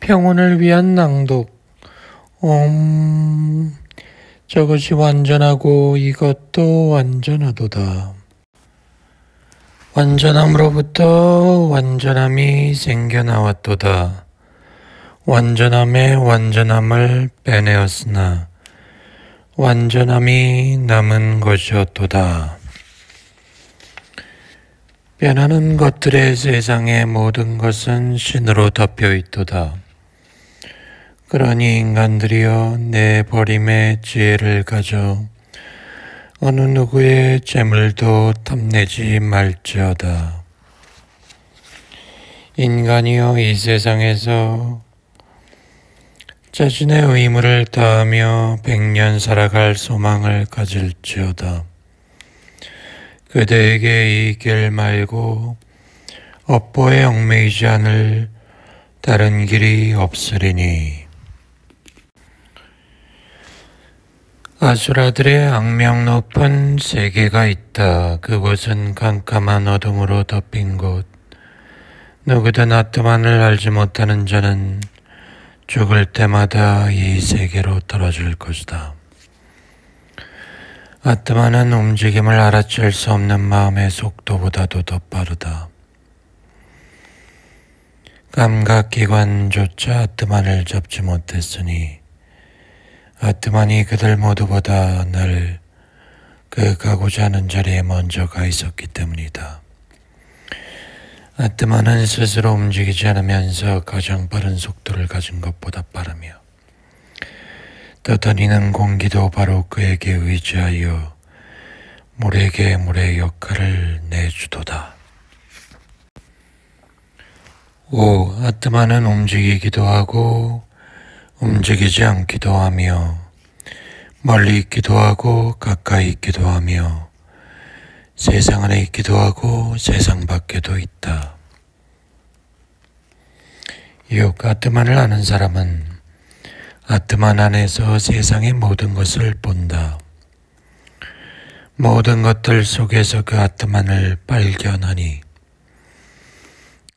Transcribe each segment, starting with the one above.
평온을 위한 낭독. 저것이 완전하고 이것도 완전하도다. 완전함으로부터 완전함이 생겨나왔도다. 완전함에 완전함을 빼내었으나 완전함이 남은 것이었도다. 변하는 것들의 세상의 모든 것은 신으로 덮여 있도다. 그러니 인간들이여 내 버림의 지혜를 가져 어느 누구의 재물도 탐내지 말지어다. 인간이여 이 세상에서 자신의 의무를 다하며 100년 살아갈 소망을 가질지어다. 그대에게 이 길 말고 업보에 얽매이지 않을 다른 길이 없으리니. 아수라들의 악명 높은 세계가 있다. 그곳은 깜깜한 어둠으로 덮인 곳. 누구든 아트만을 알지 못하는 자는 죽을 때마다 이 세계로 떨어질 것이다. 아트만은 움직임을 알아챌 수 없는 마음의 속도보다도 더 빠르다. 감각기관조차 아트만을 잡지 못했으니 아트만이 그들 모두보다 늘 그 가고자 하는 자리에 먼저 가 있었기 때문이다. 아트만은 스스로 움직이지 않으면서 가장 빠른 속도를 가진 것보다 빠르며 떠다니는 공기도 바로 그에게 의지하여 물에게 물의 역할을 내주도다. 아트만은 움직이기도 하고 움직이지 않기도 하며 멀리 있기도 하고 가까이 있기도 하며 세상 안에 있기도 하고 세상 밖에도 있다. 6. 아트만을 아는 사람은 아트만 안에서 세상의 모든 것을 본다. 모든 것들 속에서 그 아트만을 발견하니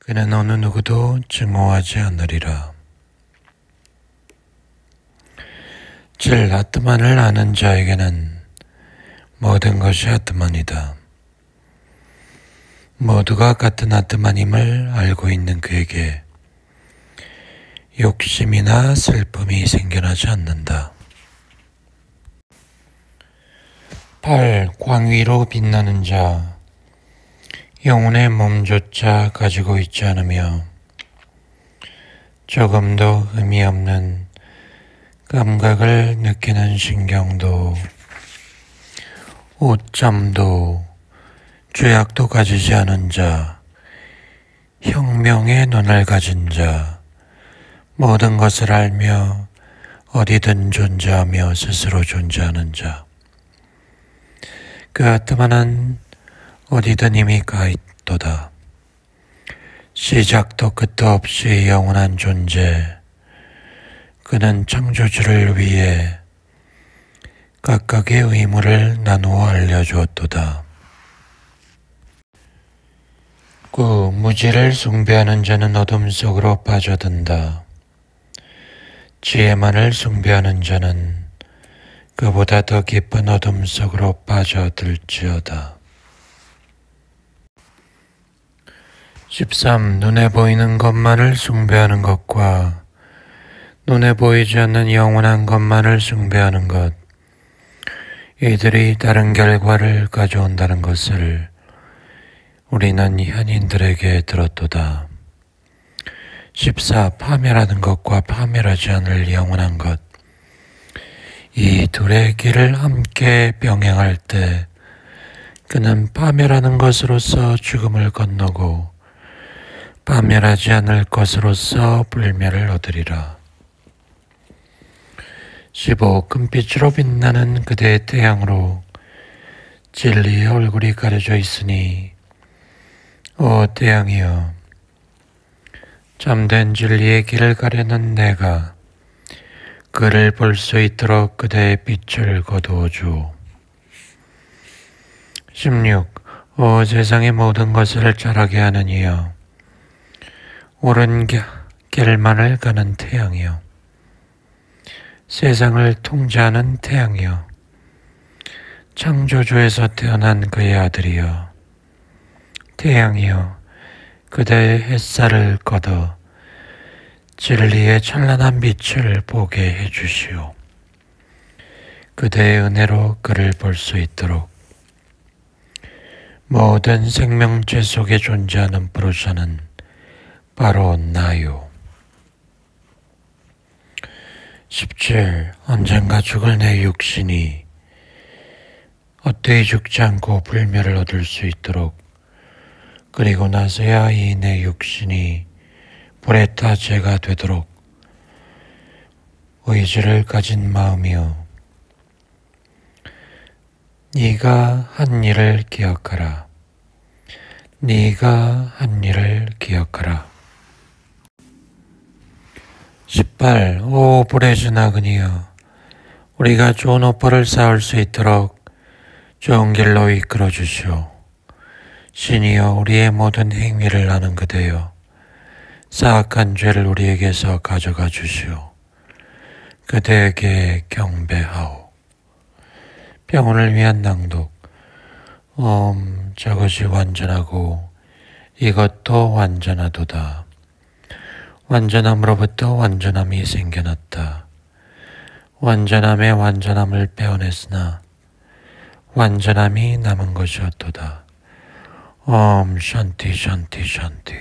그는 어느 누구도 증오하지 않으리라. 7. 아트만을 아는 자에게는 모든 것이 아트만이다. 모두가 같은 아트만임을 알고 있는 그에게 욕심이나 슬픔이 생겨나지 않는다. 8. 광위로 빛나는 자. 영혼의 몸조차 가지고 있지 않으며 조금도 의미 없는 감각을 느끼는 신경도 오점도 죄악도 가지지 않은 자, 혁명의 눈을 가진 자, 모든 것을 알며 어디든 존재하며 스스로 존재하는 자. 그 아트만은 어디든 이미 가 있도다. 시작도 끝도 없이 영원한 존재. 그는 창조주를 위해 각각의 의무를 나누어 알려주었도다. 9. 무지를 숭배하는 자는 어둠 속으로 빠져든다. 지혜만을 숭배하는 자는 그보다 더 깊은 어둠 속으로 빠져들지어다. 13. 눈에 보이는 것만을 숭배하는 것과 눈에 보이지 않는 영원한 것만을 숭배하는 것, 이들이 다른 결과를 가져온다는 것을 우리는 현인들에게 들었도다. 14. 파멸하는 것과 파멸하지 않을 영원한 것, 이 둘의 길을 함께 병행할 때 그는 파멸하는 것으로서 죽음을 건너고 파멸하지 않을 것으로서 불멸을 얻으리라. 15. 금빛으로 빛나는 그대의 태양으로 진리의 얼굴이 가려져 있으니 오 태양이여, 잠든 진리의 길을 가려는 내가 그를 볼 수 있도록 그대의 빛을 거두어 주오. 16. 오 세상의 모든 것을 자라게 하는 이여, 옳은 겔만을 가는 태양이여, 세상을 통제하는 태양이여, 창조주에서 태어난 그의 아들이여, 태양이여, 그대의 햇살을 걷어 진리의 찬란한 빛을 보게 해주시오. 그대의 은혜로 그를 볼 수 있도록 모든 생명체 속에 존재하는 부르샤는 바로 나요. 17. 언젠가 죽을 내 육신이 헛되이 죽지 않고 불멸을 얻을 수 있도록, 그리고 나서야 이 내 육신이 불에 타 죄가 되도록 의지를 가진 마음이여, 네가 한 일을 기억하라. 네가 한 일을 기억하라. 18. 오 불의 주나그니여, 우리가 좋은 오빠를 쌓을 수 있도록 좋은 길로 이끌어 주시오. 신이여, 우리의 모든 행위를 아는 그대여, 사악한 죄를 우리에게서 가져가 주시오. 그대에게 경배하오. 평온을 위한 낭독. 저것이 완전하고 이것도 완전하도다. 완전함으로부터 완전함이 생겨났다. 완전함의 완전함을 빼어냈으나 완전함이 남은 것이었도다. 샨티 샨티 샨티.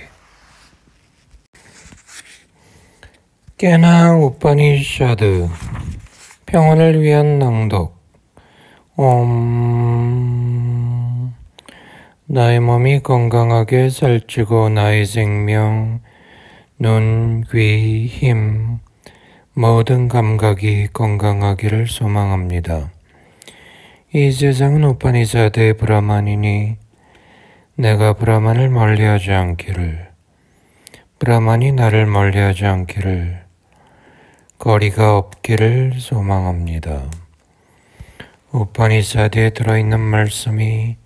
깨나 우파니샤드. 평온을 위한 낭독. 나의 몸이 건강하게 살찌고 나의 생명, 눈, 귀, 힘, 모든 감각이 건강하기를 소망합니다. 이 세상은 우파니사드의 브라만이니 내가 브라만을 멀리하지 않기를, 브라만이 나를 멀리하지 않기를, 거리가 없기를 소망합니다. 우파니사드에 들어있는 말씀이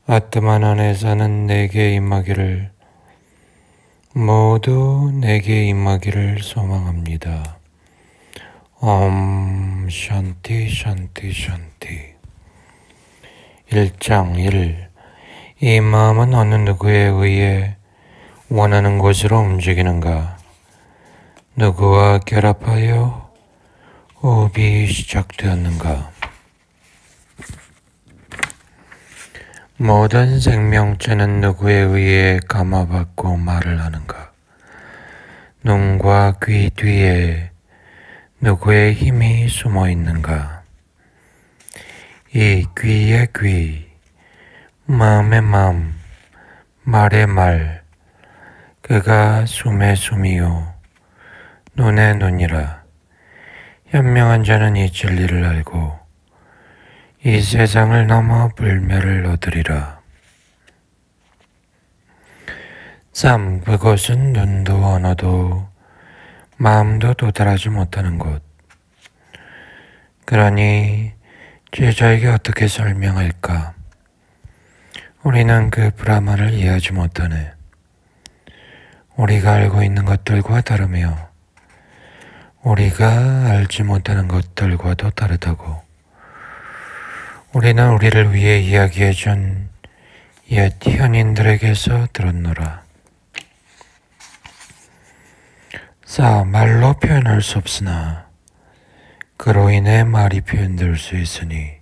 아트만 안에 사는 내게 임하기를, 모두 내게 임하기를 소망합니다. 샨티 샨티 샨티. 1장 1. 이 마음은 어느 누구에 의해 원하는 곳으로 움직이는가? 누구와 결합하여 호흡이 시작되었는가? 모든 생명체는 누구에 의해 감화받고 말을 하는가? 눈과 귀 뒤에 누구의 힘이 숨어 있는가? 이 귀의 귀, 마음의 마음, 말의 말, 그가 숨의 숨이요, 눈의 눈이라. 현명한 자는 이 진리를 알고 이 세상을 넘어 불멸을 얻으리라. 3. 그곳은 눈도 언어도 마음도 도달하지 못하는 곳. 그러니 제자에게 어떻게 설명할까? 우리는 그 브라만을 이해하지 못하네. 우리가 알고 있는 것들과 다르며 우리가 알지 못하는 것들과도 다르다고. 우리는 우리를 위해 이야기해준 옛 현인들에게서 들었노라. 4. 말로 표현할 수 없으나 그로 인해 말이 표현될 수 있으니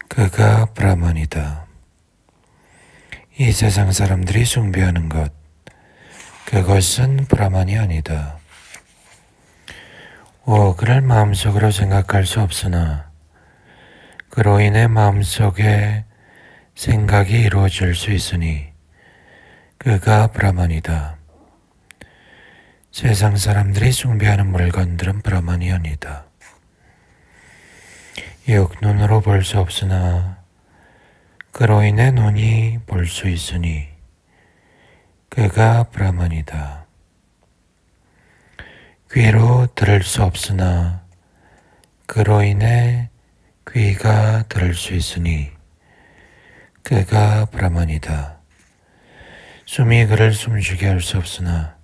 그가 브라만이다. 이 세상 사람들이 숭배하는 것, 그것은 브라만이 아니다. 그를 마음속으로 생각할 수 없으나 그로 인해 마음속에 생각이 이루어질 수 있으니 그가 브라만이다. 세상 사람들이 숭배하는 물건들은 브라만이 아니다. 눈으로 볼 수 없으나 그로 인해 눈이 볼 수 있으니 그가 브라만이다. 귀로 들을 수 없으나 그로 인해 귀가 들을 수 있으니 그가 브라만이다. 숨이 그를 숨쉬게 할 수 없으나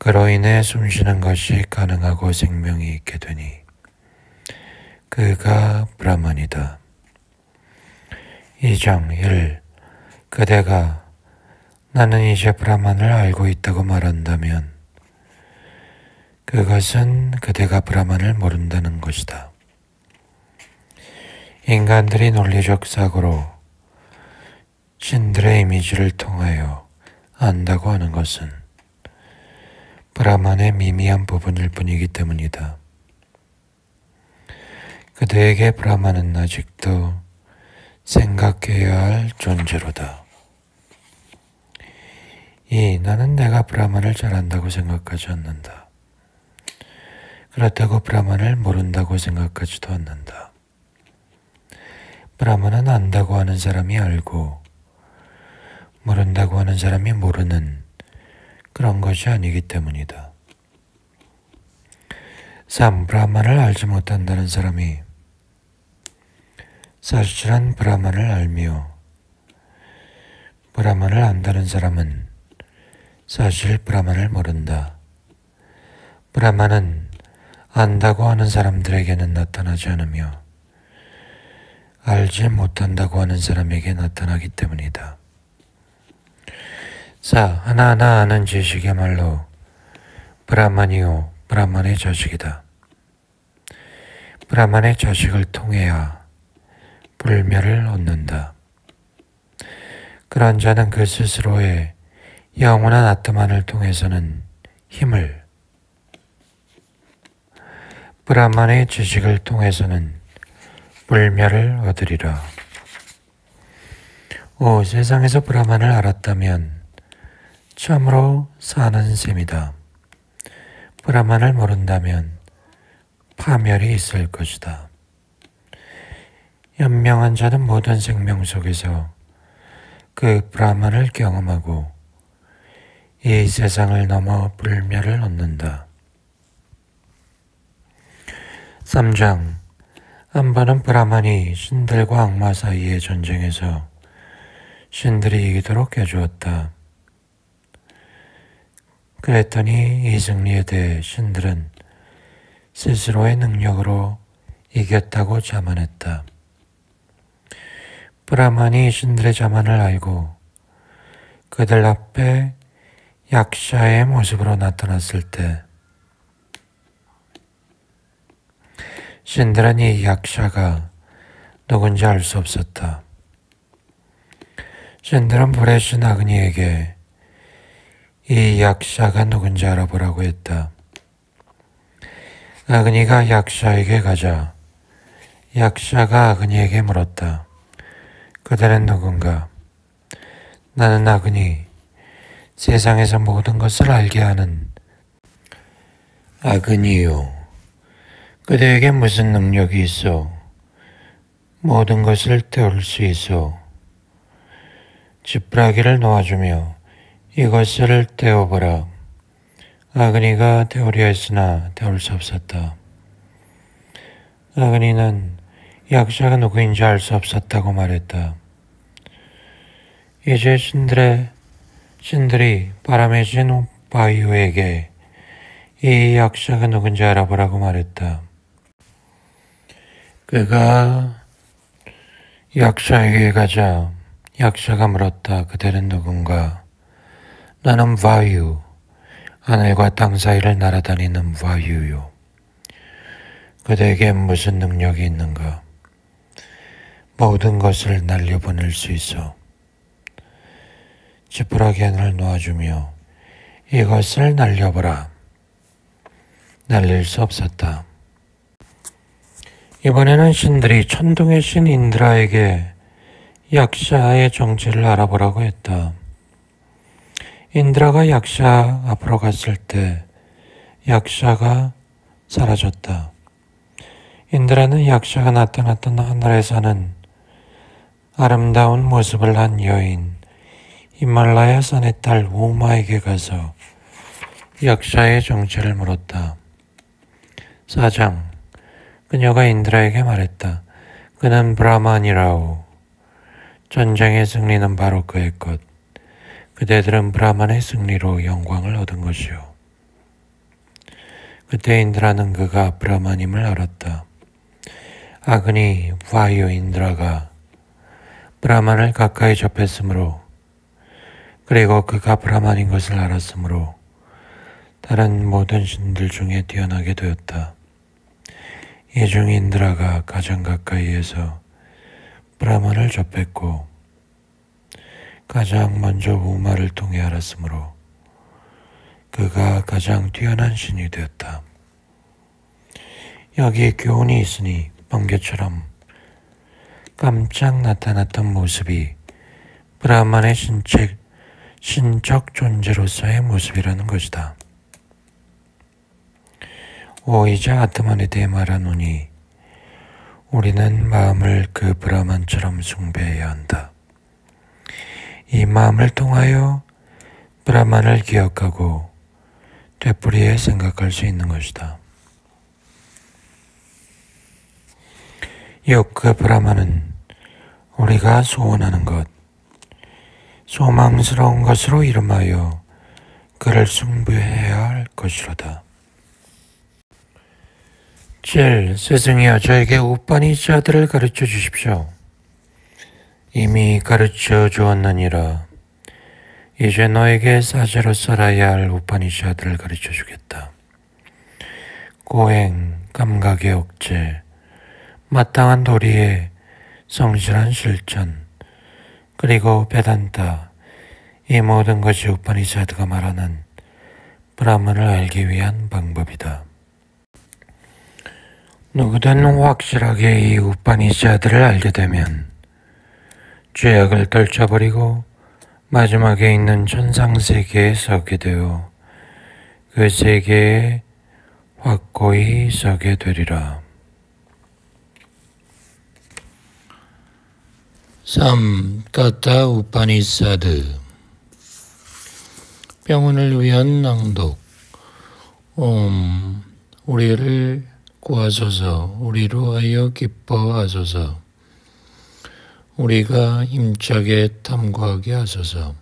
그로 인해 숨쉬는 것이 가능하고 생명이 있게 되니 그가 브라만이다. 2장 1. 그대가 나는 이제 브라만을 알고 있다고 말한다면 그것은 그대가 브라만을 모른다는 것이다. 인간들이 논리적 사고로 신들의 이미지를 통하여 안다고 하는 것은 브라만의 미미한 부분일 뿐이기 때문이다. 그대에게 브라만은 아직도 생각해야 할 존재로다. 나는 내가 브라만을 잘 안다고 생각하지 않는다. 그렇다고 브라만을 모른다고 생각하지도 않는다. 브라만은 안다고 하는 사람이 알고 모른다고 하는 사람이 모르는 그런 것이 아니기 때문이다. 3. 브라만을 알지 못한다는 사람이 사실은 브라만을 알며 브라만을 안다는 사람은 사실 브라만을 모른다. 브라만은 안다고 하는 사람들에게는 나타나지 않으며 알지 못한다고 하는 사람에게 나타나기 때문이다. 4. 하나하나 아는 지식이야말로 브라만이요 브라만의 자식이다. 브라만의 자식을 통해야 불멸을 얻는다. 그런 자는 그 스스로의 영원한 아트만을 통해서는 힘을, 브라만의 지식을 통해서는 불멸을 얻으리라. 5. 세상에서 브라만을 알았다면 참으로 사는 셈이다. 브라만을 모른다면 파멸이 있을 것이다. 현명한 자는 모든 생명 속에서 그 브라만을 경험하고 이 세상을 넘어 불멸을 얻는다. 3장. 한 번은 브라만이 신들과 악마 사이의 전쟁에서 신들이 이기도록 해주었다. 그랬더니 이 승리에 대해 신들은 스스로의 능력으로 이겼다고 자만했다. 브라만이 신들의 자만을 알고 그들 앞에 약샤의 모습으로 나타났을 때 신들은 이 약샤가 누군지 알 수 없었다. 신들은 불의 신 아그니에게 이 약샤가 누군지 알아보라고 했다. 아그니가 약샤에게 가자 약샤가 아그니에게 물었다. 그대는 누군가? 나는 아그니, 세상에서 모든 것을 알게 하는 아그니요. 그대에게 무슨 능력이 있어? 모든 것을 태울 수 있어. 지푸라기를 놓아주며 이것을 태워보라. 아그니가 태우려 했으나 태울 수 없었다. 아그니는 약샤가 누구인지 알 수 없었다고 말했다. 이제 신들이 바람의 신 바이오에게 이 약샤가 누군지 알아보라고 말했다. 그가 약샤에게 가자 약샤가 물었다. 그대는 누군가? 나는 바유, 하늘과 땅 사이를 날아다니는 바유요. 그대에게 무슨 능력이 있는가? 모든 것을 날려보낼 수 있어. 지푸라기 하나를 놓아주며 이것을 날려보라. 날릴 수 없었다. 이번에는 신들이 천둥의 신 인드라에게 약샤의 정체를 알아보라고 했다. 인드라가 약샤 앞으로 갔을 때 약샤가 사라졌다. 인드라는 약샤가 나타났던 하늘에 사는 아름다운 모습을 한 여인 히말라야 산의 딸 우마에게 가서 약샤의 정체를 물었다. 4장. 그녀가 인드라에게 말했다. 그는 브라만이라오. 전쟁의 승리는 바로 그의 것. 그대들은 브라만의 승리로 영광을 얻은 것이오. 그때 인드라는 그가 브라만임을 알았다. 아그니 와유 인드라가 브라만을 가까이 접했으므로, 그리고 그가 브라만인 것을 알았으므로 다른 모든 신들 중에 뛰어나게 되었다. 이 중 인드라가 가장 가까이에서 브라만을 접했고 가장 먼저 우마를 통해 알았으므로 그가 가장 뛰어난 신이 되었다. 여기에 교훈이 있으니 번개처럼 깜짝 나타났던 모습이 브라만의 신적 존재로서의 모습이라는 것이다. 오이자 아트만에 대해 말하노니 우리는 마음을 그 브라만처럼 숭배해야 한다. 이 마음을 통하여 브라만을 기억하고 되풀이해 생각할 수 있는 것이다. 그 브라만은 우리가 소원하는 것, 소망스러운 것으로 이름하여 그를 숭배해야 할 것이로다. 7. 스승이여, 저에게 우파니샤드를 가르쳐 주십시오. 이미 가르쳐 주었느니라. 이제 너에게 사제로 살아야 할 우파니샤드를 가르쳐 주겠다. 고행, 감각의 억제, 마땅한 도리의 성실한 실천, 그리고 베단타, 이 모든 것이 우파니샤드가 말하는 브라만을 알기 위한 방법이다. 누구든 확실하게 이 우파니샤드를 알게 되면 죄악을 떨쳐버리고 마지막에 있는 천상세계에 서게 되어 그 세계에 확고히 서게 되리라. 3. 가타 우파니사드. 병원을 위한 낭독. 우리를 구하소서. 우리로 하여 기뻐하소서. 우리가 힘차게 탐구하게 하소서.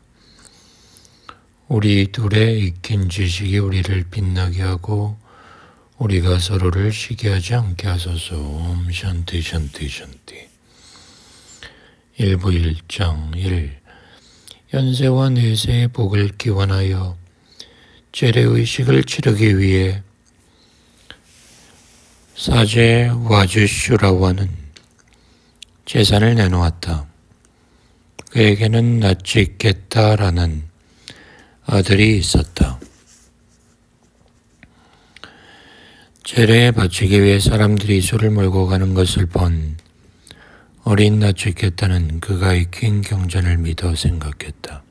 우리 둘의 익힌 지식이 우리를 빛나게 하고 우리가 서로를 시기하지 않게 하소서. 샨티 샨티 샨티. 1부 1장 1. 연세와 내세의 복을 기원하여 제례의식을 치르기 위해 사제 와주슈라와는 재산을 내놓았다. 그에게는 나치케타라는 아들이 있었다. 제례에 바치기 위해 사람들이 소를 몰고 가는 것을 본 어린 나치케타는 그가 익힌 경전을 믿어 생각했다.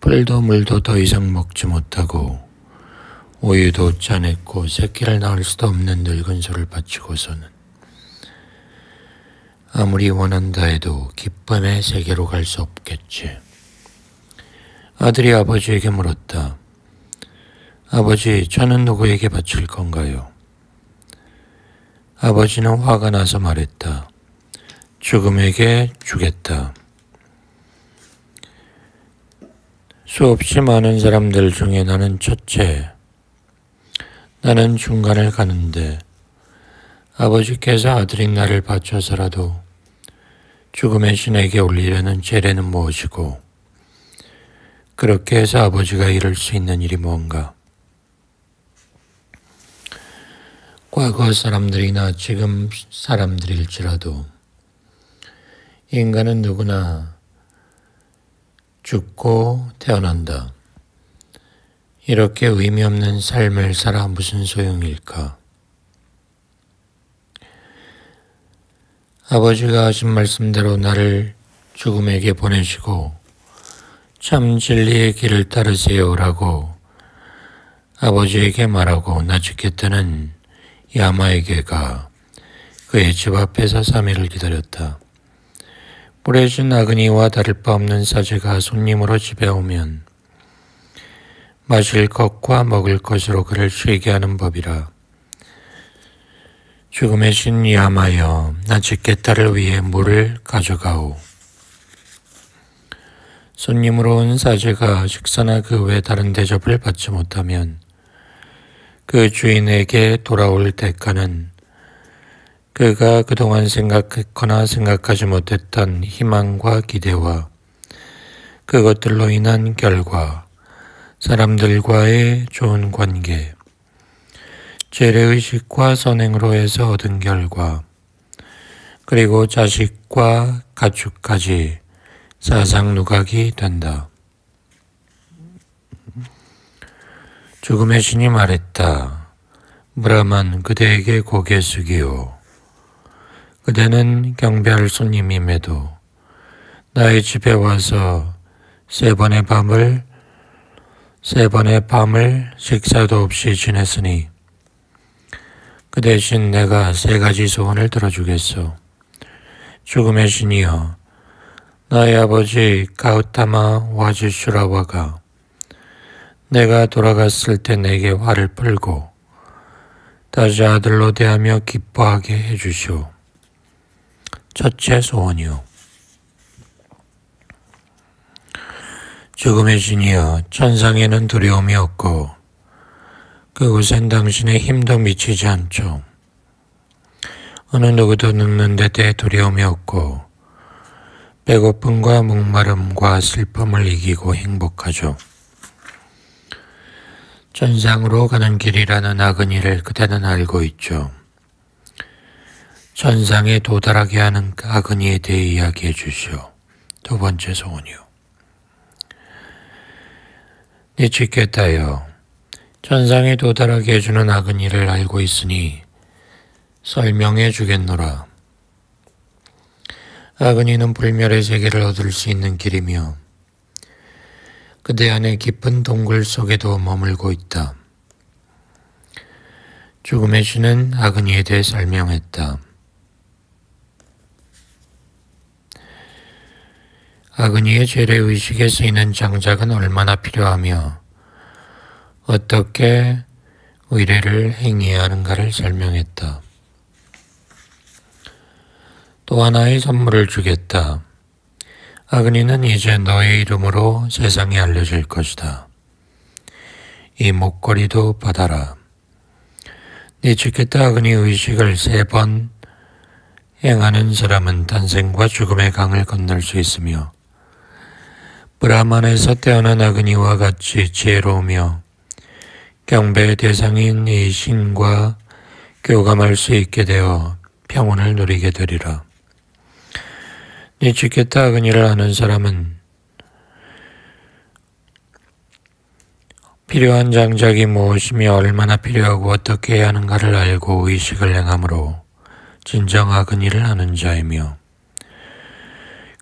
풀도 물도 더 이상 먹지 못하고 우유도 짜냈고 새끼를 낳을 수도 없는 늙은 소를 바치고서는 아무리 원한다 해도 기쁨의 세계로 갈 수 없겠지. 아들이 아버지에게 물었다. 아버지, 저는 누구에게 바칠 건가요? 아버지는 화가 나서 말했다. 죽음에게 주겠다. 수없이 많은 사람들 중에 나는 첫째, 나는 중간을 가는데 아버지께서 아들인 나를 바쳐서라도 죽음의 신에게 올리려는 제례는 무엇이고 그렇게 해서 아버지가 이룰 수 있는 일이 뭔가? 과거 사람들이나 지금 사람들일지라도 인간은 누구나 죽고 태어난다. 이렇게 의미 없는 삶을 살아 무슨 소용일까? 아버지가 하신 말씀대로 나를 죽음에게 보내시고 참 진리의 길을 따르세요라고 아버지에게 말하고 나치케타는 야마에게 가 그의 집 앞에서 3일을 기다렸다. 뿌려진 아그니와 다를 바 없는 사제가 손님으로 집에 오면 마실 것과 먹을 것으로 그를 쉬게 하는 법이라. 죽음의 신 야마여, 나치케타를 위해 물을 가져가오. 손님으로 온 사제가 식사나 그 외 다른 대접을 받지 못하면 그 주인에게 돌아올 대가는 그가 그동안 생각했거나 생각하지 못했던 희망과 기대와 그것들로 인한 결과, 사람들과의 좋은 관계, 죄례의식과 선행으로 해서 얻은 결과, 그리고 자식과 가축까지 사상누각이 된다. 죽음의 신이 말했다. 브라만, 그대에게 고개 숙이오. 그대는 경배할 손님임에도 나의 집에 와서 세 번의 밤을 식사도 없이 지냈으니 그 대신 내가 3가지 소원을 들어주겠소. 죽음의 신이여, 나의 아버지 가우타마 와지슈라와가 내가 돌아갔을 때 내게 화를 풀고 다시 아들로 대하며 기뻐하게 해주시오. 첫째 소원이요. 죽음의 신이여, 천상에는 두려움이 없고 그곳엔 당신의 힘도 미치지 않죠. 어느 누구도 늙는 데 대해 두려움이 없고 배고픔과 목마름과 슬픔을 이기고 행복하죠. 천상으로 가는 길이라는 나그니를 그대는 알고 있죠. 천상에 도달하게 하는 나그니에 대해 이야기해 주시오. 2번째 소원이요. 니치케타여, 천상에 도달하게 해주는 나그니를 알고 있으니 설명해 주겠노라. 나그니는 불멸의 세계를 얻을 수 있는 길이며 그대 안에 깊은 동굴 속에도 머물고 있다. 죽음의 신은 나그니에 대해 설명했다. 나그니의 죄례의식에 쓰이는 장작은 얼마나 필요하며 어떻게 의례를 행해야 하는가를 설명했다. 또 하나의 선물을 주겠다. 나그니는 이제 너의 이름으로 세상에 알려질 것이다. 이 목걸이도 받아라. 니치케타 나그니 의식을 3번 행하는 사람은 탄생과 죽음의 강을 건널 수 있으며 브라만에서 태어난 나그니와 같이 지혜로우며 경배의 대상인 이 신과 교감할 수 있게 되어 평온을 누리게 되리라. 니치케타 나그니를 아는 사람은 필요한 장작이 무엇이며 얼마나 필요하고 어떻게 해야 하는가를 알고 의식을 행함으로 진정 나그니를 아는 자이며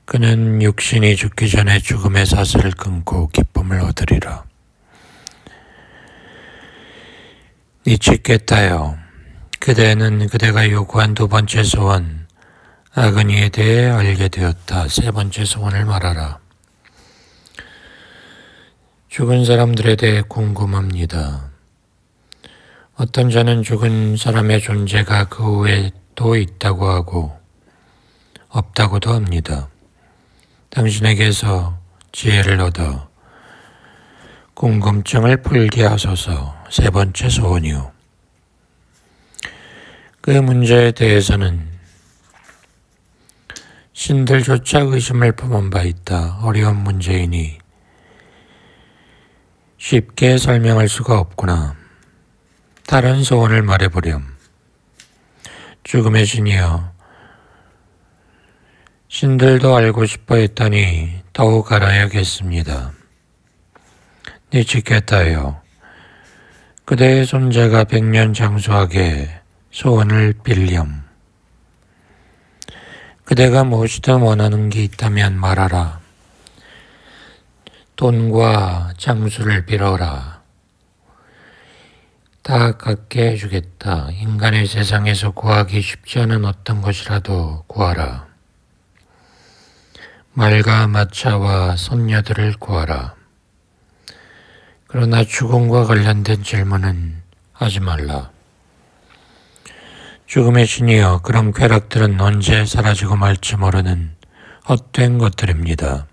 그는 육신이 죽기 전에 죽음의 사슬을 끊고 기쁨을 얻으리라. 니치케타여, 그대는 그대가 요구한 2번째 소원, 나그니에 대해 알게 되었다. 3번째 소원을 말하라. 죽은 사람들에 대해 궁금합니다. 어떤 자는 죽은 사람의 존재가 그 후에 또 있다고 하고 없다고도 합니다. 당신에게서 지혜를 얻어 궁금증을 풀게 하소서. 3번째 소원이요. 그 문제에 대해서는 신들조차 의심을 품은 바 있다. 어려운 문제이니 쉽게 설명할 수가 없구나. 다른 소원을 말해보렴. 죽음의 신이여, 신들도 알고 싶어 했더니 더욱 알아야겠습니다. 니치케타여, 그대의 손자가 100년 장수하게 소원을 빌렴. 그대가 무엇이든 원하는 게 있다면 말하라. 돈과 장수를 빌어라. 다 갖게 해주겠다. 인간의 세상에서 구하기 쉽지 않은 어떤 것이라도 구하라. 말과 마차와 손녀들을 구하라. 그러나 죽음과 관련된 질문은 하지 말라. 죽음의 신이여, 그런 쾌락들은 언제 사라지고 말지 모르는 헛된 것들입니다.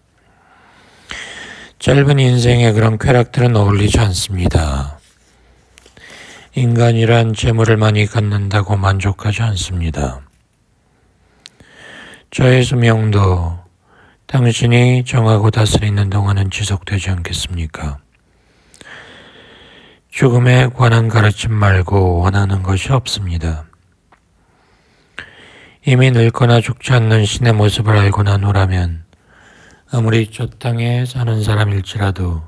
짧은 인생에 그런 쾌락들은 어울리지 않습니다. 인간이란 재물을 많이 갖는다고 만족하지 않습니다. 저의 수명도 당신이 정하고 다스리는 동안은 지속되지 않겠습니까? 죽음에 관한 가르침 말고 원하는 것이 없습니다. 이미 늙거나 죽지 않는 신의 모습을 알고 난 후라면 아무리 저 땅에 사는 사람일지라도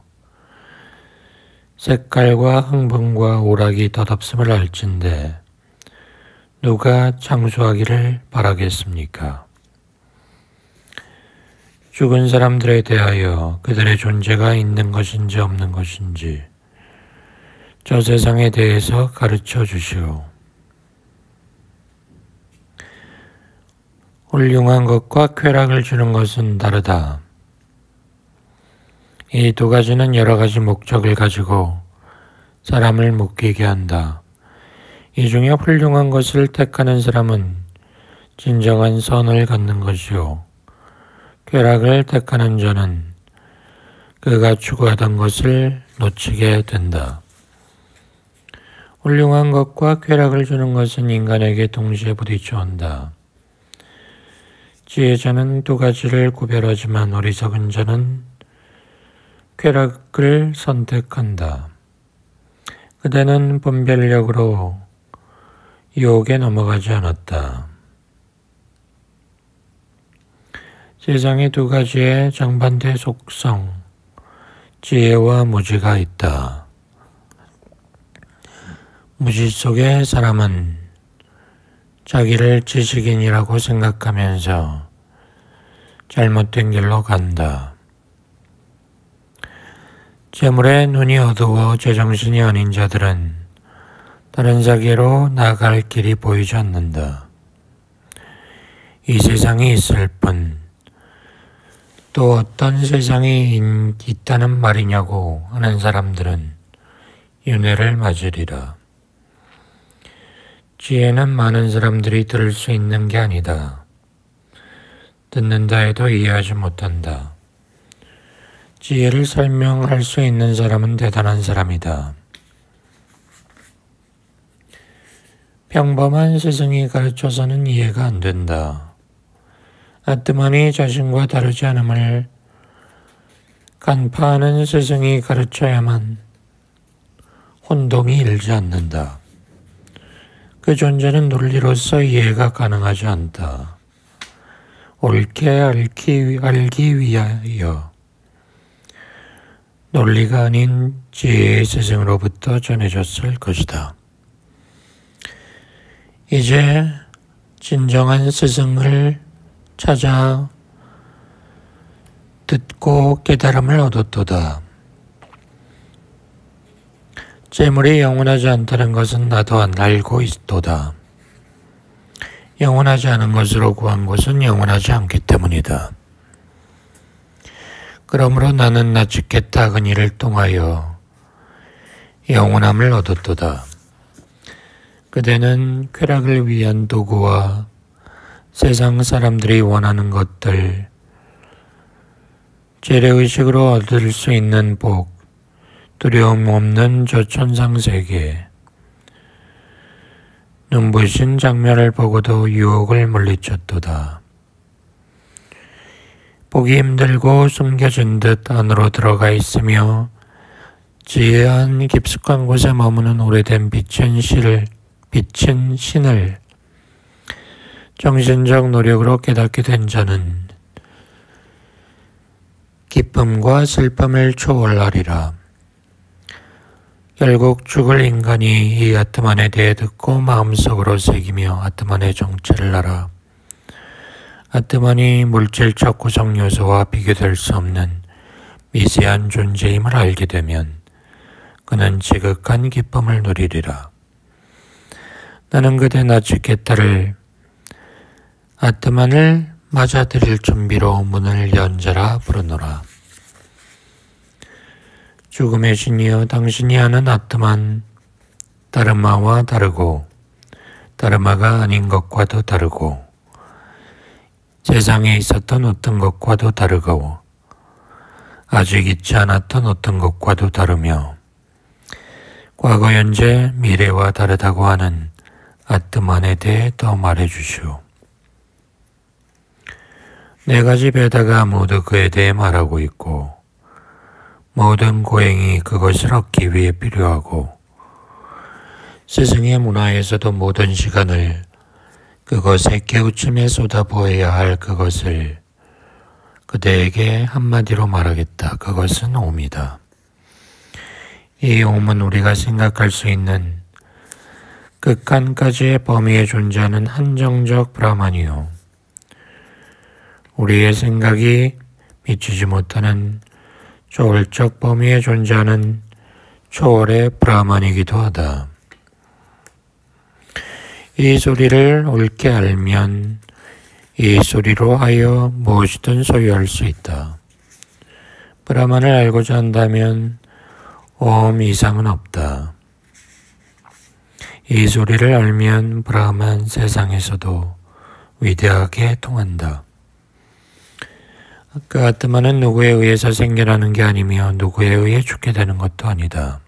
색깔과 흥분과 오락이 덧없음을 알진데 누가 장수하기를 바라겠습니까? 죽은 사람들에 대하여 그들의 존재가 있는 것인지 없는 것인지 저 세상에 대해서 가르쳐 주시오. 훌륭한 것과 쾌락을 주는 것은 다르다. 이 두 가지는 여러 가지 목적을 가지고 사람을 묶이게 한다. 이 중에 훌륭한 것을 택하는 사람은 진정한 선을 갖는 것이요. 쾌락을 택하는 자는 그가 추구하던 것을 놓치게 된다. 훌륭한 것과 쾌락을 주는 것은 인간에게 동시에 부딪혀온다. 지혜자는 두 가지를 구별하지만 어리석은 자는 쾌락을 선택한다. 그대는 분별력으로 유혹에 넘어가지 않았다. 세상에 두 가지의 정반대 속성, 지혜와 무지가 있다. 무지 속의 사람은 자기를 지식인이라고 생각하면서 잘못된 길로 간다. 재물에 눈이 어두워 제정신이 아닌 자들은 다른 세계로 나갈 길이 보이지 않는다. 이 세상이 있을 뿐 또 어떤 세상이 있다는 말이냐고 하는 사람들은 윤회를 맞으리라. 지혜는 많은 사람들이 들을 수 있는 게 아니다. 듣는다 해도 이해하지 못한다. 지혜를 설명할 수 있는 사람은 대단한 사람이다. 평범한 스승이 가르쳐서는 이해가 안 된다. 아트만이 자신과 다르지 않음을 간파하는 스승이 가르쳐야만 혼동이 일지 않는다. 그 존재는 논리로서 이해가 가능하지 않다. 옳게 알기 위하여 논리가 아닌 지혜의 스승으로부터 전해졌을 것이다. 이제 진정한 스승을 찾아 듣고 깨달음을 얻었도다. 재물이 영원하지 않다는 것은 나도 알고 있도다. 영원하지 않은 것으로 구한 것은 영원하지 않기 때문이다. 그러므로 나는 나치게 작은 일을 통하여 영원함을 얻었도다. 그대는 쾌락을 위한 도구와 세상 사람들이 원하는 것들, 재래의식으로 얻을 수 있는 복, 두려움 없는 저 천상세계, 눈부신 장면을 보고도 유혹을 물리쳤도다. 보기 힘들고 숨겨진 듯 안으로 들어가 있으며 지혜한 깊숙한 곳에 머무는 오래된 빛인 신을 정신적 노력으로 깨닫게 된 자는 기쁨과 슬픔을 초월하리라. 결국 죽을 인간이 이 아트만에 대해 듣고 마음속으로 새기며 아트만의 정체를 알아 아트만이 물질적 구성 요소와 비교될 수 없는 미세한 존재임을 알게 되면 그는 지극한 기쁨을 누리리라. 나는 그대 나치게타를 아트만을 맞아들일 준비로 문을 연자라 부르노라. 죽음의 신이여 당신이 아는 아트만 다르마와 다르고 다르마가 아닌 것과도 다르고 세상에 있었던 어떤 것과도 다르고 아직 있지 않았던 어떤 것과도 다르며 과거, 현재, 미래와 다르다고 하는 아트만에 대해 더 말해주시오. 네 가지 배다가 모두 그에 대해 말하고 있고 모든 고행이 그것을 얻기 위해 필요하고 스승의 문화에서도 모든 시간을 그것의 깨우침에 쏟아부어야 할 그것을 그대에게 한마디로 말하겠다. 그것은 옴이다. 이 옴은 우리가 생각할 수 있는 극한까지의 범위에 존재하는 한정적 브라만이요. 우리의 생각이 미치지 못하는 초월적 범위에 존재하는 초월의 브라만이기도 하다. 이 소리를 옳게 알면 이 소리로 하여 무엇이든 소유할 수 있다. 브라만을 알고자 한다면 옴 이상은 없다. 이 소리를 알면 브라만 세상에서도 위대하게 통한다. 그 아트만은 누구에 의해서 생겨나는 게 아니며 누구에 의해 죽게 되는 것도 아니다.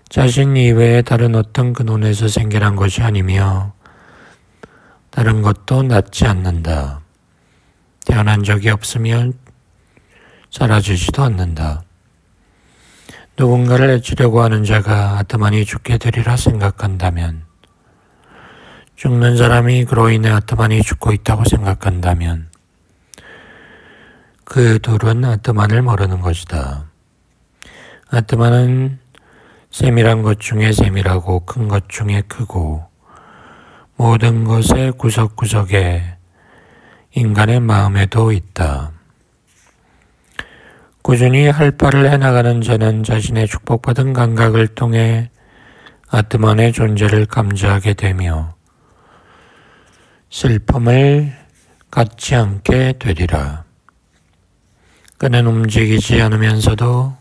자신 이외에 다른 어떤 근원에서 생겨난 것이 아니며 다른 것도 낫지 않는다. 태어난 적이 없으면 사라지지도 않는다. 누군가를 해치려고 하는 자가 아트만이 죽게 되리라 생각한다면, 죽는 사람이 그로 인해 아트만이 죽고 있다고 생각한다면 그 둘은 아트만을 모르는 것이다. 아트만은 세밀한 것 중에 세밀하고 큰 것 중에 크고 모든 것의 구석구석에 인간의 마음에도 있다. 꾸준히 할 바를 해나가는 자는 자신의 축복받은 감각을 통해 아트만의 존재를 감지하게 되며 슬픔을 갖지 않게 되리라. 그는 움직이지 않으면서도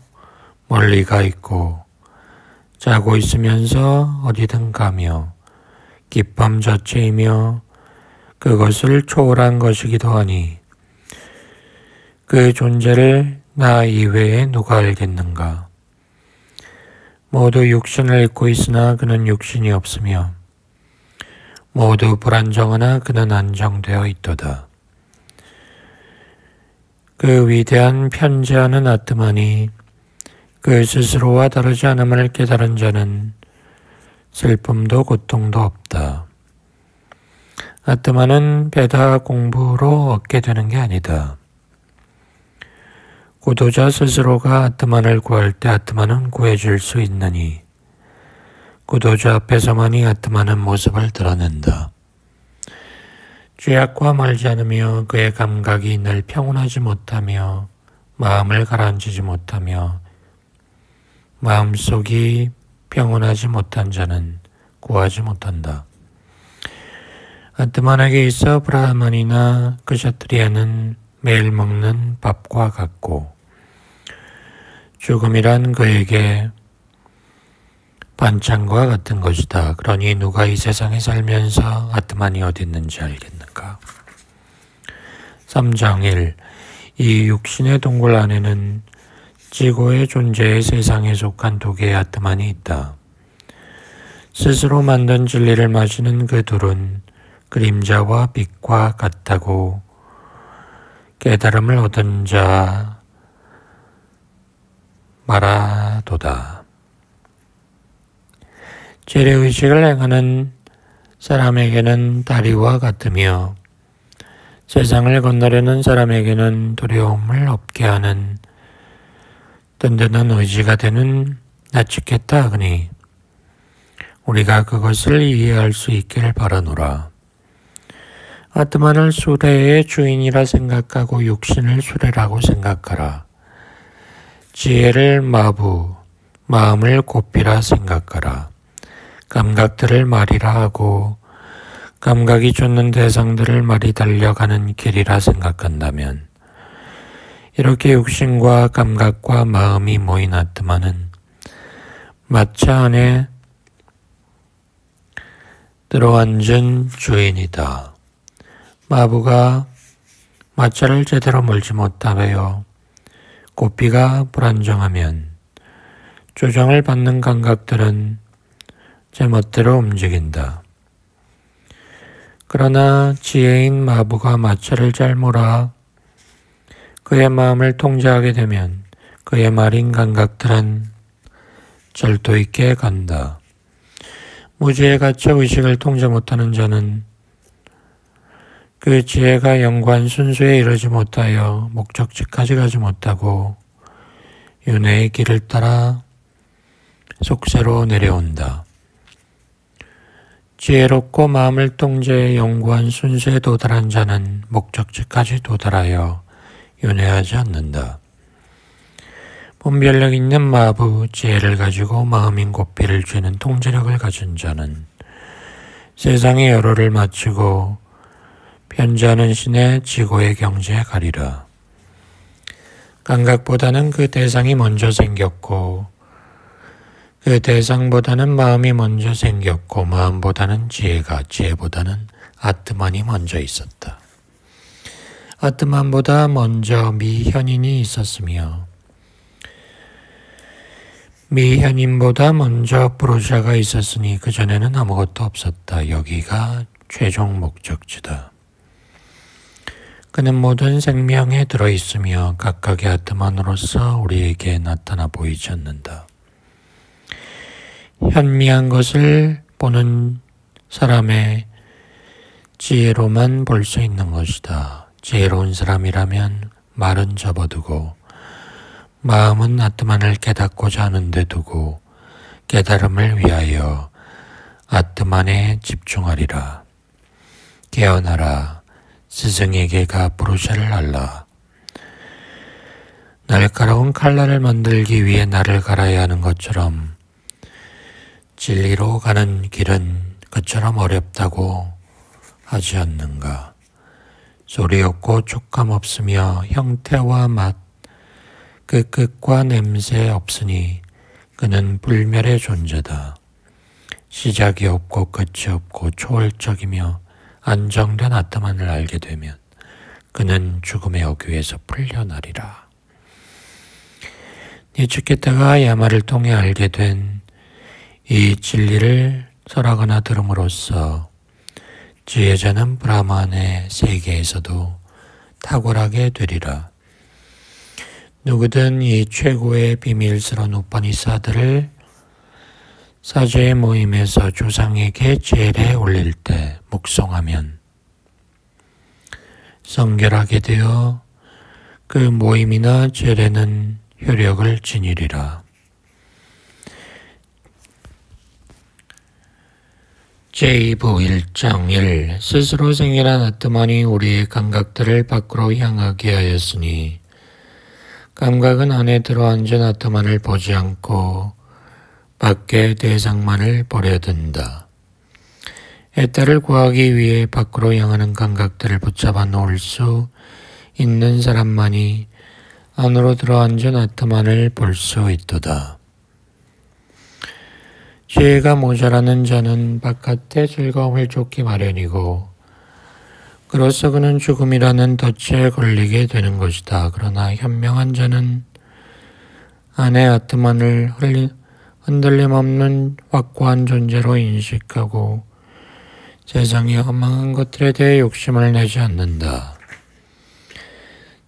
멀리 가 있고 자고 있으면서 어디든 가며 기쁨 자체이며 그것을 초월한 것이기도 하니 그 존재를 나 이외에 누가 알겠는가. 모두 육신을 입고 있으나 그는 육신이 없으며 모두 불안정하나 그는 안정되어 있도다. 그 위대한 편재하는 아트만이 그 스스로와 다르지 않음을 깨달은 자는 슬픔도 고통도 없다. 아트만은 베다 공부로 얻게 되는 게 아니다. 구도자 스스로가 아트만을 구할 때 아트만은 구해줄 수 있느니 구도자 앞에서만이 아트만은 모습을 드러낸다. 죄악과 멀지 않으며 그의 감각이 늘 평온하지 못하며 마음을 가라앉히지 못하며 마음속이 평온하지 못한 자는 구하지 못한다. 아트만에게 있어 브라만이나 그샤트리아는 매일 먹는 밥과 같고 죽음이란 그에게 반찬과 같은 것이다. 그러니 누가 이 세상에 살면서 아트만이 어디 있는지 알겠는가? 3장 1. 이 육신의 동굴 안에는 지고의 존재의 세상에 속한 두 개의 아트만이 있다. 스스로 만든 진리를 마시는 그 둘은 그림자와 빛과 같다고 깨달음을 얻은 자 말하도다. 재래의식을 행하는 사람에게는 다리와 같으며 세상을 건너려는 사람에게는 두려움을 없게 하는 든든한 의지가 되는 나치겠다 하니 우리가 그것을 이해할 수 있기를 바라노라. 아트만을 수레의 주인이라 생각하고 육신을 수레라고 생각하라. 지혜를 마부, 마음을 고피라 생각하라. 감각들을 말이라 하고 감각이 쫓는 대상들을 말이 달려가는 길이라 생각한다면 이렇게 육신과 감각과 마음이 모인 아트만은 마차 안에 들어앉은 주인이다. 마부가 마차를 제대로 몰지 못하여 고삐가 불안정하면 조정을 받는 감각들은 제멋대로 움직인다. 그러나 지혜인 마부가 마차를 잘 몰아 그의 마음을 통제하게 되면 그의 말인 감각들은 절도 있게 간다. 무지에 갇혀 의식을 통제 못하는 자는 그 지혜가 영관 순수에 이르지 못하여 목적지까지 가지 못하고 윤회의 길을 따라 속세로 내려온다. 지혜롭고 마음을 통제해 영구한 순수에 도달한 자는 목적지까지 도달하여 윤회하지 않는다. 분별력 있는 마부, 지혜를 가지고 마음인 고피를 쥐는 통제력을 가진 자는 세상의 여로를 마치고 편지하는 신의 지고의 경지에 가리라. 감각보다는 그 대상이 먼저 생겼고 그 대상보다는 마음이 먼저 생겼고 마음보다는 지혜가, 지혜보다는 아트만이 먼저 있었다. 아트만보다 먼저 미현인이 있었으며 미현인보다 먼저 브로샤가 있었으니 그전에는 아무것도 없었다. 여기가 최종 목적지다. 그는 모든 생명에 들어있으며 각각의 아트만으로서 우리에게 나타나 보이지 않는다. 현미한 것을 보는 사람의 지혜로만 볼 수 있는 것이다. 지혜로운 사람이라면 말은 접어두고 마음은 아트만을 깨닫고자 하는데 두고 깨달음을 위하여 아트만에 집중하리라. 깨어나라. 스승에게 가 브로샤를 알라. 날카로운 칼날을 만들기 위해 날을 갈아야 하는 것처럼 진리로 가는 길은 그처럼 어렵다고 하지 않는가. 소리 없고 촉감 없으며 형태와 맛, 그 끝과 냄새 없으니 그는 불멸의 존재다. 시작이 없고 끝이 없고 초월적이며 안정된 아트만을 알게 되면 그는 죽음의 어귀에서 풀려나리라. 니츠케타가 야마를 통해 알게 된 이 진리를 설하거나 들음으로써 지혜자는 브라만의 세계에서도 탁월하게 되리라. 누구든 이 최고의 비밀스러운 우파니사드를 사제의 모임에서 조상에게 제례 올릴 때 묵송하면 성결하게 되어 그 모임이나 제례는 효력을 지니리라. 제2부 1장 1 스스로 생일한 아트만이 우리의 감각들을 밖으로 향하게 하였으니 감각은 안에 들어앉은 아트만을 보지 않고 밖의 대상만을 보려 든다. 애타를 구하기 위해 밖으로 향하는 감각들을 붙잡아 놓을 수 있는 사람만이 안으로 들어앉은 아트만을 볼 수 있도다. 지혜가 모자라는 자는 바깥의 즐거움을 쫓기 마련이고 그로써 그는 죽음이라는 덫에 걸리게 되는 것이다. 그러나 현명한 자는 안의 아트만을 흔들림 없는 확고한 존재로 인식하고 세상의 허망한 것들에 대해 욕심을 내지 않는다.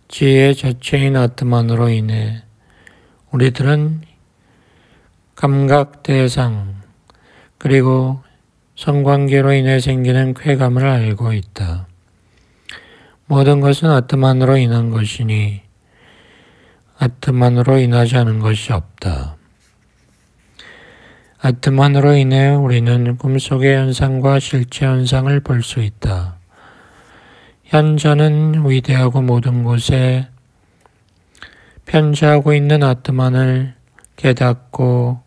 지혜 자체인 아트만으로 인해 우리들은 감각 대상 그리고 성관계로 인해 생기는 쾌감을 알고 있다. 모든 것은 아트만으로 인한 것이니 아트만으로 인하지 않은 것이 없다. 아트만으로 인해 우리는 꿈속의 현상과 실제 현상을 볼 수 있다. 현자는 위대하고 모든 곳에 편지하고 있는 아트만을 깨닫고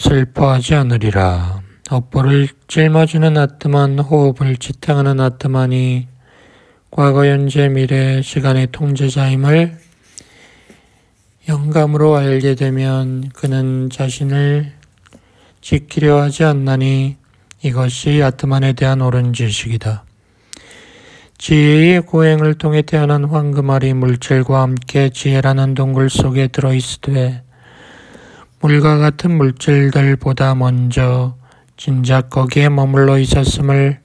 슬퍼하지 않으리라. 업보를 짊어지는 아트만, 호흡을 지탱하는 아트만이 과거, 현재, 미래, 시간의 통제자임을 영감으로 알게 되면 그는 자신을 지키려 하지 않나니 이것이 아트만에 대한 옳은 지식이다. 지혜의 고행을 통해 태어난 황금알이 물질과 함께 지혜라는 동굴 속에 들어있으되 물과 같은 물질들보다 먼저 진작 거기에 머물러 있었음을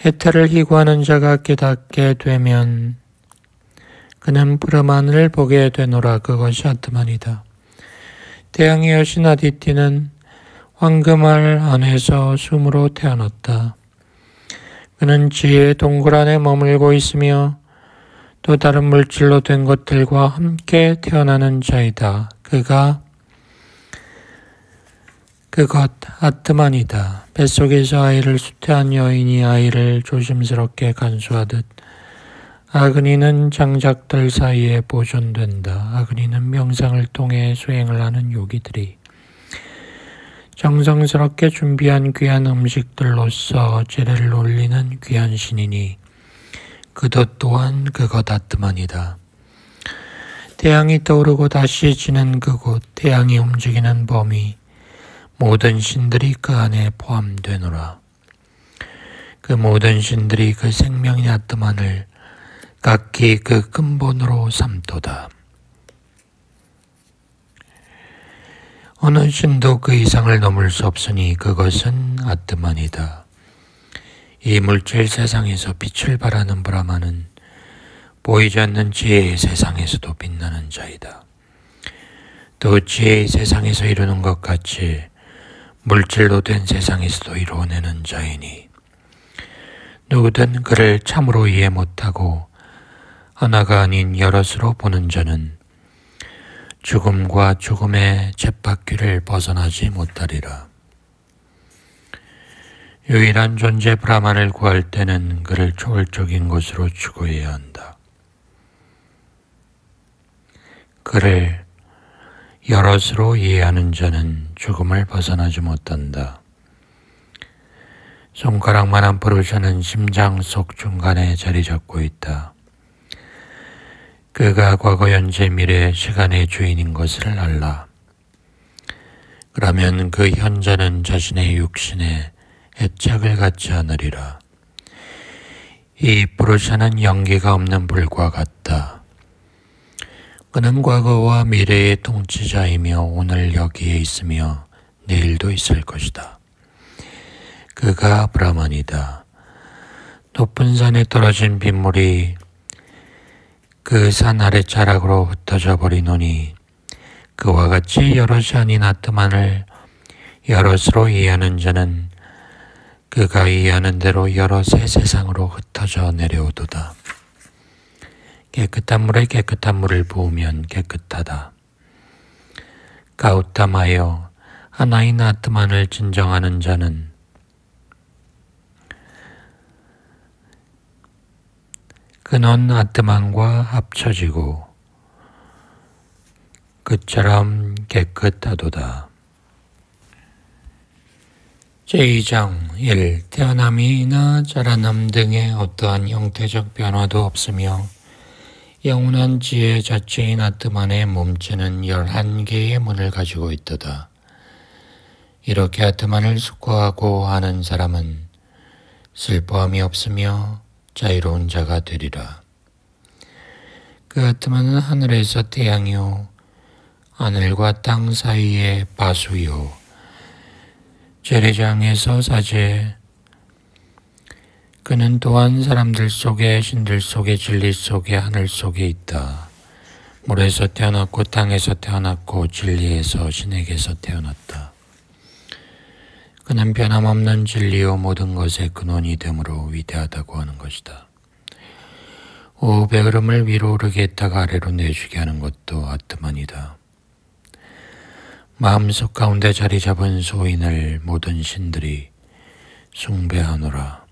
해탈을 희구하는 자가 깨닫게 되면 그는 푸른 하늘을 보게 되노라. 그것이 아트만이다. 태양의 여신 아디티는 황금알 안에서 숨으로 태어났다. 그는 지혜의 동굴 안에 머물고 있으며 또 다른 물질로 된 것들과 함께 태어나는 자이다. 그것 아트만이다. 뱃속에서 아이를 수태한 여인이 아이를 조심스럽게 간수하듯 아그니는 장작들 사이에 보존된다. 아그니는 명상을 통해 수행을 하는 요기들이 정성스럽게 준비한 귀한 음식들로서 제례를 올리는 귀한 신이니 그것 또한 그것 아트만이다. 태양이 떠오르고 다시 지는 그곳, 태양이 움직이는 범위, 모든 신들이 그 안에 포함되노라. 그 모든 신들이 그 생명의 아트만을 각기 그 근본으로 삼도다. 어느 신도 그 이상을 넘을 수 없으니 그것은 아트만이다. 이 물질 세상에서 빛을 발하는 브라마는 보이지 않는 지혜의 세상에서도 빛나는 자이다. 또 지혜의 세상에서 이루는 것 같이 물질로 된 세상에서도 이루어내는 자이니 누구든 그를 참으로 이해 못하고 하나가 아닌 여럿으로 보는 자는 죽음과 죽음의 쳇바퀴를 벗어나지 못하리라. 유일한 존재 브라만을 구할 때는 그를 초월적인 곳으로 추구해야 한다. 그를 여럿으로 이해하는 자는 죽음을 벗어나지 못한다. 손가락만한 부르샤는 심장 속 중간에 자리 잡고 있다. 그가 과거, 현재, 미래, 시간의 주인인 것을 알라. 그러면 그 현자는 자신의 육신에 애착을 갖지 않으리라. 이 부르샤는 연기가 없는 불과 같다. 그는 과거와 미래의 통치자이며 오늘 여기에 있으며 내일도 있을 것이다. 그가 브라만이다. 높은 산에 떨어진 빗물이 그 산 아래 자락으로 흩어져 버리노니 그와 같이 여럿이 아닌 아트만을 여럿으로 이해하는 자는 그가 이해하는 대로 여럿의 세상으로 흩어져 내려오도다. 깨끗한 물에 깨끗한 물을 부으면 깨끗하다. 가우타마여, 하나인 아트만을 진정하는 자는 근원 아트만과 합쳐지고 그처럼 깨끗하도다. 제2장 1. 태어남이나 자라남 등의 어떠한 형태적 변화도 없으며 영원한 지혜 자체인 아트만의 몸체는 11개의 문을 가지고 있도다. 이렇게 아트만을 숙고하고 아는 사람은 슬퍼함이 없으며 자유로운 자가 되리라. 그 아트만은 하늘에서 태양이요 하늘과 땅 사이의 바수요 재래장에서 사제. 그는 또한 사람들 속에, 신들 속에, 진리 속에, 하늘 속에 있다. 물에서 태어났고 땅에서 태어났고 진리에서 신에게서 태어났다. 그는 변함없는 진리요 모든 것의 근원이 되므로 위대하다고 하는 것이다. 호흡의 흐름을 위로 오르게 했다가 아래로 내쉬게 하는 것도 아트만이다. 마음속 가운데 자리 잡은 소인을 모든 신들이 숭배하노라.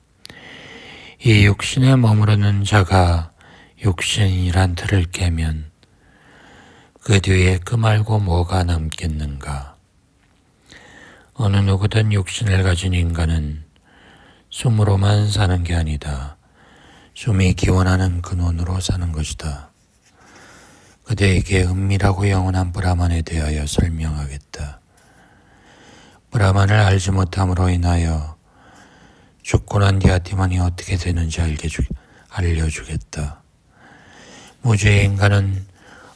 이 육신에 머무르는 자가 육신이란 틀을 깨면 그 뒤에 그 말고 뭐가 남겠는가. 어느 누구든 육신을 가진 인간은 숨으로만 사는 게 아니다. 숨이 기원하는 근원으로 사는 것이다. 그대에게 은밀하고 영원한 브라만에 대하여 설명하겠다. 브라만을 알지 못함으로 인하여 죽고 난 뒤 아트만이 어떻게 되는지 알려주겠다. 무죄의 인간은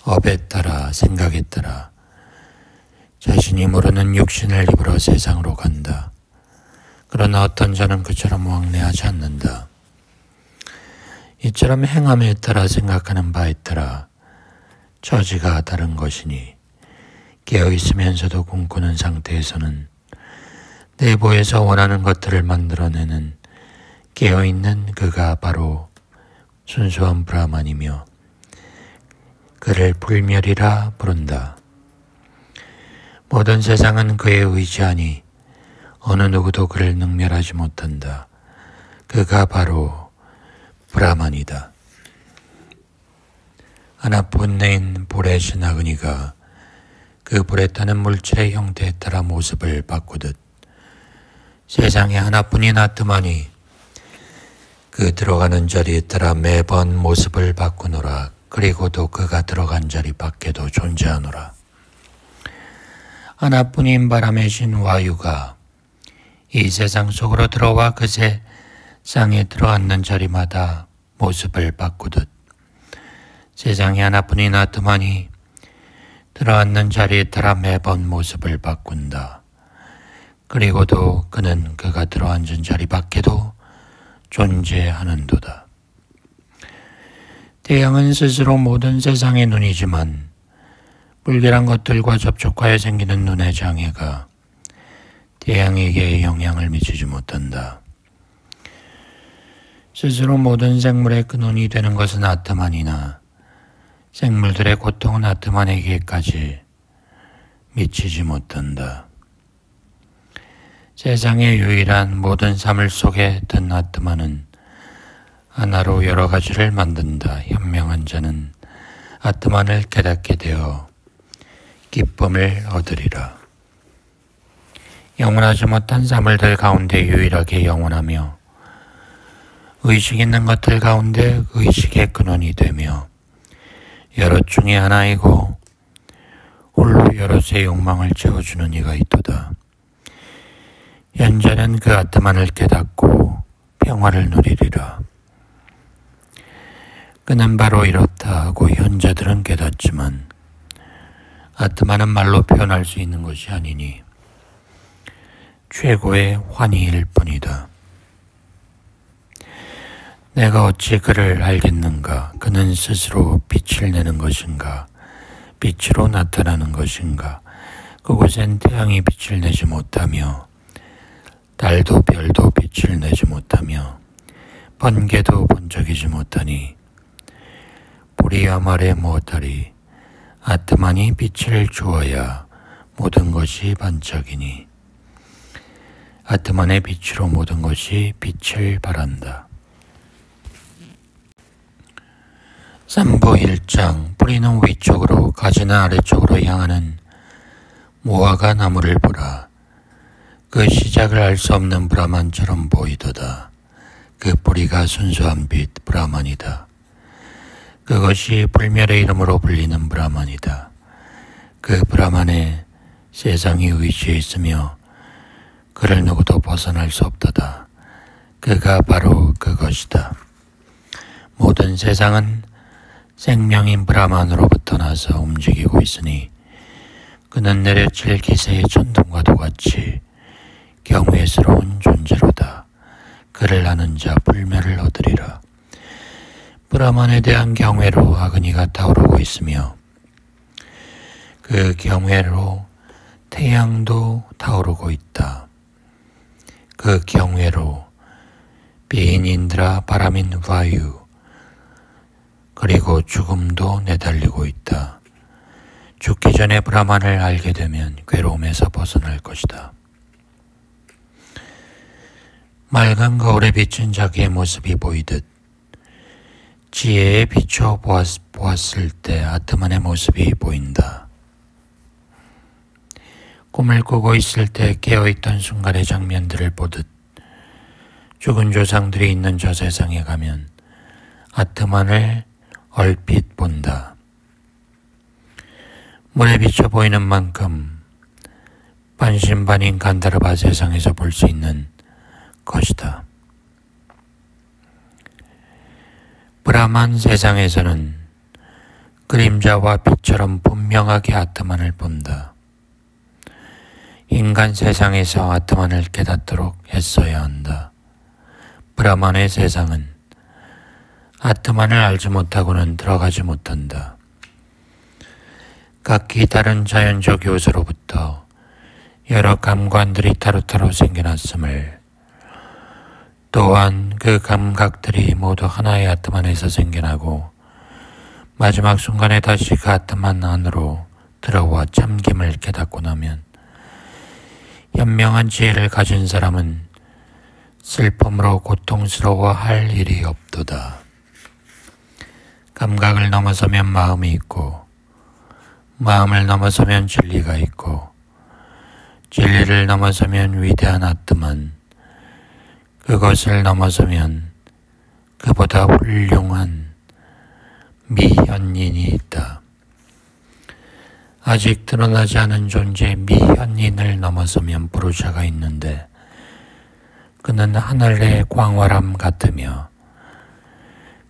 업에 따라 생각에 따라 자신이 모르는 육신을 입으러 세상으로 간다. 그러나 어떤 자는 그처럼 왕래하지 않는다. 이처럼 행함에 따라 생각하는 바에 따라 처지가 다른 것이니 깨어있으면서도 꿈꾸는 상태에서는 내부에서 원하는 것들을 만들어내는 깨어있는 그가 바로 순수한 브라만이며 그를 불멸이라 부른다. 모든 세상은 그에 의지하니 어느 누구도 그를 능멸하지 못한다. 그가 바로 브라만이다. 하나뿐인 불의 신 아그니가 그 불에 타는 물질의 형태에 따라 모습을 바꾸듯 세상에 하나뿐인 아트만이 그 들어가는 자리에 따라 매번 모습을 바꾸노라. 그리고도 그가 들어간 자리 밖에도 존재하노라. 하나뿐인 바람의 신 와유가 이 세상 속으로 들어와 그 세상에 들어앉는 자리마다 모습을 바꾸듯 세상에 하나뿐인 아트만이 들어앉는 자리에 따라 매번 모습을 바꾼다. 그리고도 그는 그가 들어앉은 자리 밖에도 존재하는도다. 태양은 스스로 모든 세상의 눈이지만 불결한 것들과 접촉하여 생기는 눈의 장애가 태양에게 영향을 미치지 못한다. 스스로 모든 생물의 근원이 되는 것은 아트만이나 생물들의 고통은 아트만에게까지 미치지 못한다. 세상의 유일한 모든 사물 속에 든 아트만은 하나로 여러 가지를 만든다. 현명한 자는 아트만을 깨닫게 되어 기쁨을 얻으리라. 영원하지 못한 사물들 가운데 유일하게 영원하며 의식 있는 것들 가운데 의식의 근원이 되며 여럿 중에 하나이고 홀로 여럿의 욕망을 채워주는 이가 있도다. 현자는 그 아트만을 깨닫고 평화를 누리리라. 그는 바로 이렇다 하고 현자들은 깨닫지만 아트만은 말로 표현할 수 있는 것이 아니니 최고의 환희일 뿐이다. 내가 어찌 그를 알겠는가? 그는 스스로 빛을 내는 것인가? 빛으로 나타나는 것인가? 그곳엔 태양이 빛을 내지 못하며 달도 별도 빛을 내지 못하며 번개도 번쩍이지 못하니 불이야 말해 무엇하리? 아트만이 빛을 주어야 모든 것이 반짝이니 아트만의 빛으로 모든 것이 빛을 발한다. 3부 1장 뿌리는 위쪽으로 가지는 아래쪽으로 향하는 무화과 나무를 보라. 그 시작을 알 수 없는 브라만처럼 보이도다. 그 뿌리가 순수한 빛 브라만이다. 그것이 불멸의 이름으로 불리는 브라만이다. 그 브라만에 세상이 의지해 있으며 그를 누구도 벗어날 수 없도다. 그가 바로 그것이다. 모든 세상은 생명인 브라만으로부터 나서 움직이고 있으니 그는 내려칠 기세의 천둥과도 같이 경외스러운 존재로다. 그를 아는 자 불멸을 얻으리라. 브라만에 대한 경외로 아그니가 타오르고 있으며 그 경외로 태양도 타오르고 있다. 그 경외로 비인인드라 바람인 와유 그리고 죽음도 내달리고 있다. 죽기 전에 브라만을 알게 되면 괴로움에서 벗어날 것이다. 맑은 거울에 비친 자기의 모습이 보이듯 지혜에 비춰 보았을 때 아트만의 모습이 보인다. 꿈을 꾸고 있을 때 깨어있던 순간의 장면들을 보듯 죽은 조상들이 있는 저 세상에 가면 아트만을 얼핏 본다. 물에 비쳐 보이는 만큼 반신반인 간다르바 세상에서 볼 수 있는 것이다. 브라만 세상에서는 그림자와 빛처럼 분명하게 아트만을 본다. 인간 세상에서 아트만을 깨닫도록 애써야 한다. 브라만의 세상은 아트만을 알지 못하고는 들어가지 못한다. 각기 다른 자연적 요소로부터 여러 감관들이 따로따로 생겨났음을, 또한 그 감각들이 모두 하나의 아트만에서 생겨나고 마지막 순간에 다시 그 아트만 안으로 들어와 잠김을 깨닫고 나면 현명한 지혜를 가진 사람은 슬픔으로 고통스러워할 일이 없도다. 감각을 넘어서면 마음이 있고, 마음을 넘어서면 진리가 있고, 진리를 넘어서면 위대한 아트만, 그것을 넘어서면 그보다 훌륭한 미현인이 있다. 아직 드러나지 않은 존재 미현인을 넘어서면 부르샤가 있는데, 그는 하늘의 광활함 같으며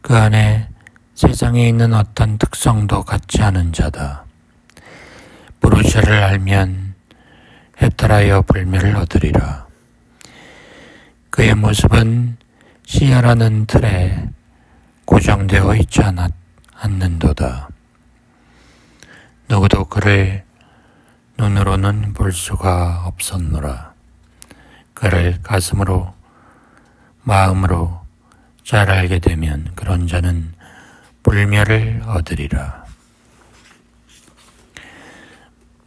그 안에 세상에 있는 어떤 특성도 갖지 않은 자다. 부르샤를 알면 해탈하여 불멸을 얻으리라. 그의 모습은 시야라는 틀에 고정되어 있지 않는도다. 누구도 그를 눈으로는 볼 수가 없었노라. 그를 가슴으로, 마음으로 잘 알게 되면 그런 자는 불멸을 얻으리라.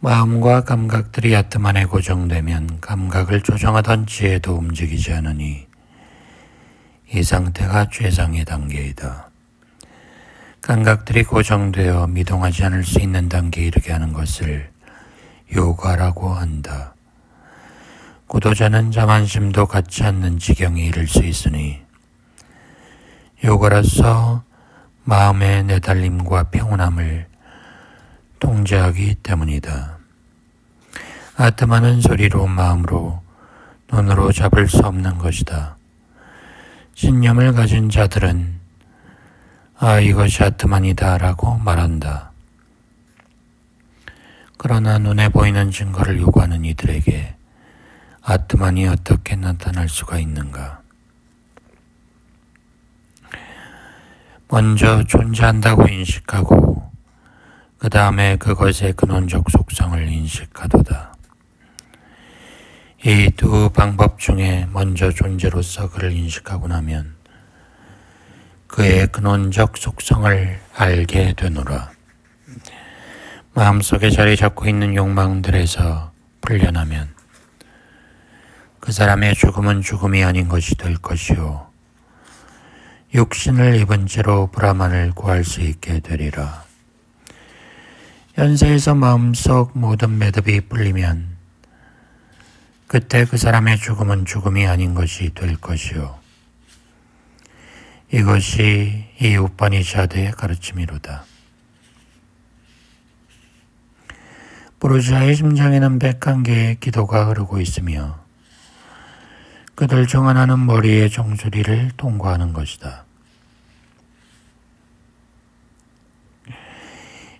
마음과 감각들이 아트만에 고정되면 감각을 조정하던 지혜도 움직이지 않으니 이 상태가 최상의 단계이다. 감각들이 고정되어 미동하지 않을 수 있는 단계에 이르게 하는 것을 요가라고 한다. 구도자는 자만심도 갖지 않는 지경에 이를 수 있으니 요가로서 마음의 내달림과 평온함을 통제하기 때문이다. 아트만은 소리로, 마음으로, 눈으로 잡을 수 없는 것이다. 신념을 가진 자들은 이것이 아트만이다 라고 말한다. 그러나 눈에 보이는 증거를 요구하는 이들에게 아트만이 어떻게 나타날 수가 있는가? 먼저 존재한다고 인식하고 그 다음에 그것의 근원적 속성을 인식하도다. 이 두 방법 중에 먼저 존재로서 그를 인식하고 나면 그의 근원적 속성을 알게 되노라. 마음속에 자리 잡고 있는 욕망들에서 풀려나면 그 사람의 죽음은 죽음이 아닌 것이 될 것이요, 육신을 입은 채로 브라만을 구할 수 있게 되리라. 현세에서 마음속 모든 매듭이 풀리면 그때 그 사람의 죽음은 죽음이 아닌 것이 될 것이요, 이것이 이 우파니샤드의 가르침이로다. 부르샤의 심장에는 101개의 기도가 흐르고 있으며 그들 중 하나는 머리의 정수리를 통과하는 것이다.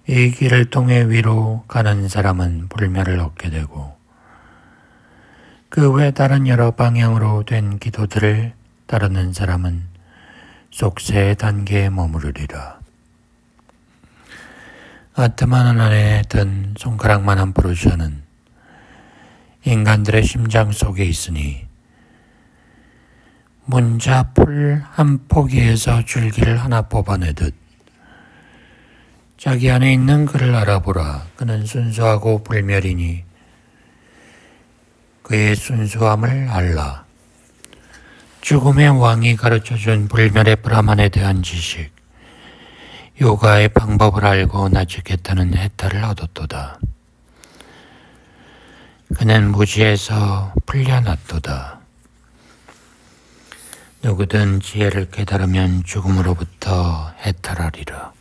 이 길을 통해 위로 가는 사람은 불멸을 얻게 되고 그 외 다른 여러 방향으로 된 기도들을 따르는 사람은 속세의 단계에 머무르리라. 아트만 안에 든 손가락만한 부르샤는 인간들의 심장 속에 있으니 문자풀 한 포기에서 줄기를 하나 뽑아내듯 자기 안에 있는 그를 알아보라. 그는 순수하고 불멸이니 그의 순수함을 알라. 죽음의 왕이 가르쳐준 불멸의 브라만에 대한 지식, 요가의 방법을 알고 나직했다는 해탈을 얻었도다. 그는 무지에서 풀려났도다. 누구든 지혜를 깨달으면 죽음으로부터 해탈하리라.